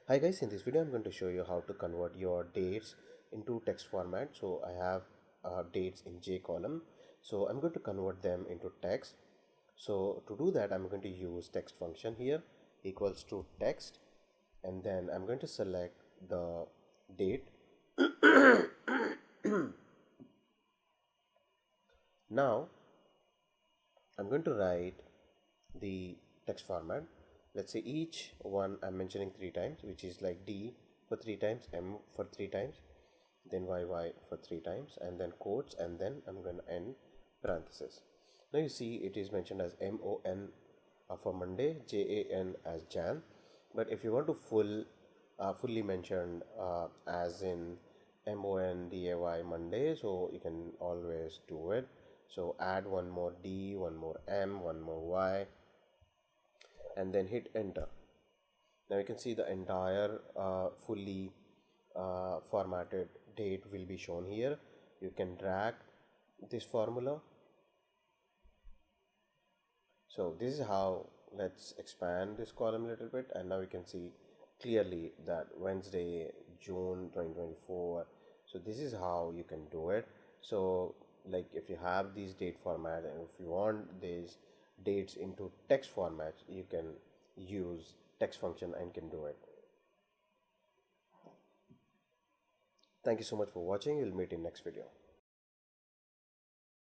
Hi guys, in this video I'm going to show you how to convert your dates into text format. So I have dates in J column. So I'm going to convert them into text. So to do that I'm going to use text function here equals to text, and then I'm going to select the date. Now I'm going to write the text format. Let's say each one I'm mentioning 3 times, which is like D for 3 times, M for 3 times, then YY for 3 times, and then quotes, and then I'm going to end parenthesis. Now you see it is mentioned as MON for Monday, JAN as Jan. But if you want to fully mentioned as in MONDAY Monday, so you can always do it. So add one more D, one more M, one more Y, and then hit enter. Now you can see the entire fully formatted date will be shown here. You can drag this formula. So this is how, let's expand this column a little bit, and now you can see clearly that Wednesday, June 2024. So this is how you can do it. So like if you have these date format and if you want these dates into text formats, you can use text function and can do it. Thank you so much for watching. We'll meet in next video.